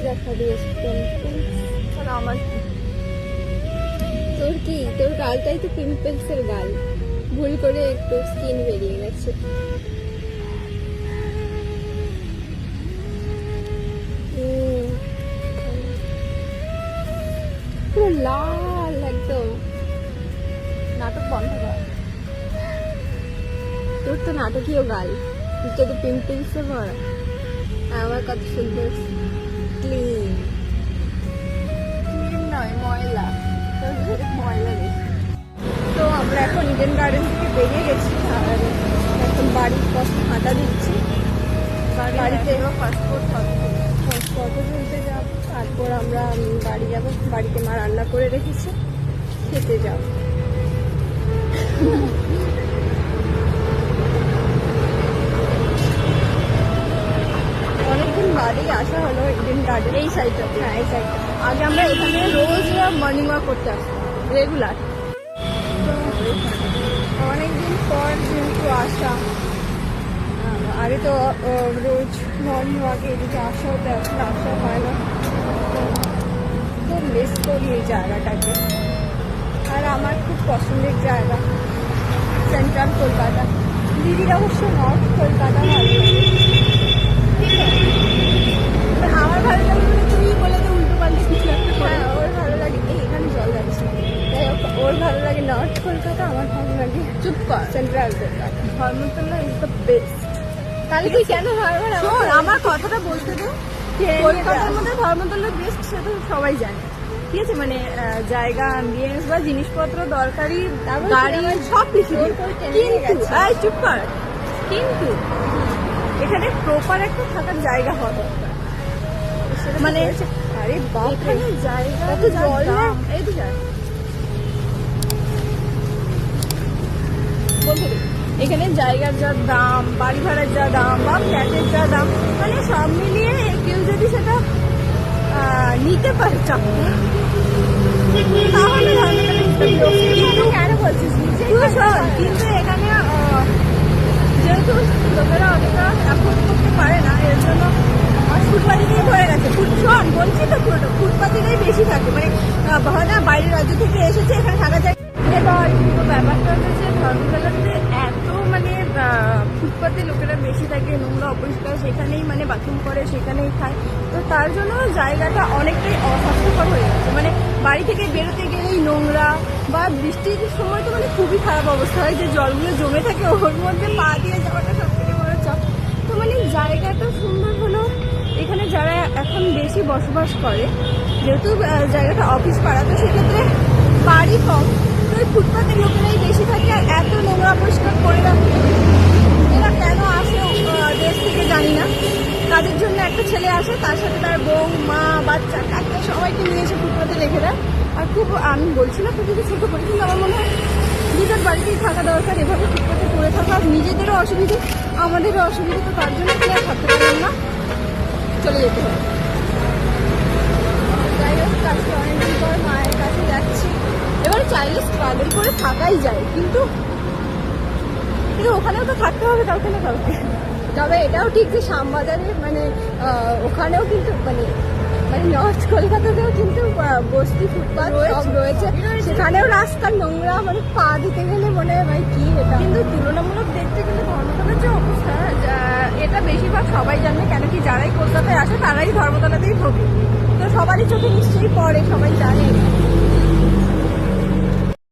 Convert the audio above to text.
দেখা দিয়েছে পিম্পলস। আমার তোর কি, তোর গালটাই তো পিম্পলস এর গাল, ভুল করে একটু স্কিন বেরিয়ে গেছে। পুরো লাল একদম। নাটক বন্ধ কর। তোর তো নাটকীয় গাল, তুই তো পিম্পলস এ ভরা। আমার কত সুন্দর ক্লিন। ক্লিন নয়, ময়লা। তোর ময়লা বেশি। তো আমরা এখন ইডেন গার্ডেন থেকে বেরিয়ে গেছি আর এখন বাড়ির পথে হাঁটা দিচ্ছি। বাড়িতে পাসপোর্ট ফটো তুলতে যাব, তারপর আমরা বাড়ি যাব। বাড়িতে মা রান্না করে রেখেছে, খেতে যাব। অনেকদিন বাদেই আসা হলো ইডেন গার্ডেন। এই সাইডটা, হ্যাঁ এই সাইডটা। আগে আমরা এখানে রোজ মর্নিং ওয়াক করতে আসতাম রেগুলার। অনেকদিন পর কিন্তু আসা। আগে তো রোজ মর্নিং ওয়াকে এদিকে আসা হতো, এখন আসা হয় না। খুব মিস করি এই জায়গাটাকে। আর আমার খুব পছন্দের জায়গা সেন্ট্রাল কলকাতা। দিদির অবশ্য নর্থ কলকাতা ভালো লাগে। আমার ভালো লাগে বলে তুই বলে তো উল্টো পাল্টে কিছু একটা করে। হ্যাঁ ওর ভালো লাগে, এখানে জল যাচ্ছে। যাই হোক, ওর ভালো লাগে নর্থ কলকাতা, আমার ভালো লাগে চুপ কর। Central Kolkata. Dharmatala is the best. তাহলে তুই কেন বারবার শোন, আমার কথাটা বলতে দে। কলকাতার মধ্যে ধর্মতলা বেস্ট, সেটা সবাই জানে। ঠিক আছে, মানে জায়গা, অ্যাম্বিয়েন্স বা জিনিসপত্র দরকারি, গাড়ি সব কিছু। কিন্তু এই চুপ কর। কিন্তু এখানে প্রপার একটা থাকার জায়গা হওয়া দরকার। মানে আরে বাপ রে, এখানে জায়গা কত জল না। এই তো যায় বলতে দে। এখানে জায়গার যা দাম, বাড়ি ভাড়ার যা দাম বা ফ্ল্যাটের যা দাম, মানে সব মিলিয়ে কেউ যদি সেটা নিতে পারে চাকরি, তাহলে কিন্তু কেন বলছিস নিজে? কিন্তু এখানে যেহেতু লোকেরা অতটা অ্যাফোর্ড করতে পারে না, এর জন্য ফুটপাতিতেই ভরে গেছে। শোন বলছি তো, ফুটপাতিতেই বেশি থাকে। মানে হয় না বাইরের রাজ্য থেকে এসেছে, এখানে থাকা যায়। এবার কিন্তু ব্যাপারটা হচ্ছে যে ধর্মতলাতে এত মানে ফুটপাতে লোকেরা বেশি থাকে, নোংরা অপরিষ্কার, সেখানেই মানে বাথরুম করে, সেখানেই খায়। তো তার জন্য জায়গাটা অনেকটাই অস্বাস্থ্যকর হয়ে গেছে। মানে বাড়ি থেকে বেরোতে গেলেই নোংরা, বা বৃষ্টির সময় তো মানে খুবই খারাপ অবস্থা হয়, যে জলগুলো জমে থাকে, ওর মধ্যে পা দিয়ে যাওয়াটা সব থেকে বড় চাপ। তো মানে জায়গাটা সুন্দর হলো, এখানে যারা এখন বেশি বসবাস করে, যেহেতু জায়গাটা অফিস পাড়া, তো সেক্ষেত্রে বাড়ি কম, তো ওই ফুটপাতের লোকেরাই বেশি থাকে। আর এত নোংরা পরিষ্কার করে রাখে, এরা কেন আসে দেশ থেকে জানি না। তাদের জন্য একটা ছেলে আসে, তার সাথে তার বউ, মা, বাচ্চা, কাচ্চা সবাইকে নিয়ে এসে ফুটপাতে রেখে দেয়। আর খুব, আমি বলছি না খুব ছোটো করে, কিন্তু আমার মনে হয় নিজের বাড়িতেই থাকা দরকার। এভাবে ফুটপাতে পড়ে থাকা নিজেদেরও অসুবিধে, আমাদেরও অসুবিধে। তো তার জন্য কি আর থাকতে পারলাম না, চলে যেতে হবে। যাই হোক, আজকে অনেকদিন পর মায়ের কাছে যাচ্ছি। এবার চাইলে স্ট্রাগল করে থাকাই যায়, কিন্তু ওখানেও তো থাকতে হবে কাউকে না কাউকে। তবে এটাও ঠিক যে শ্যামবাজারে মানে ওখানেও কিন্তু মানে মানে নর্থ কলকাতাতেও কিন্তু বস্তি ফুটপাত সব রয়েছে। সেখানেও রাস্তার নোংরা, মানে পা দিতে গেলে মনে হয় ভাই কি এটা। কিন্তু তুলনামূলক দেখতে গেলে ধর্মতলার যে অবস্থা, এটা বেশিরভাগ সবাই জানে। কেন কি, যারাই কলকাতায় আসে তারাই ধর্মতলাতেই ভোগে, তো সবারই চোখে নিশ্চয়ই পড়ে, সবাই জানে।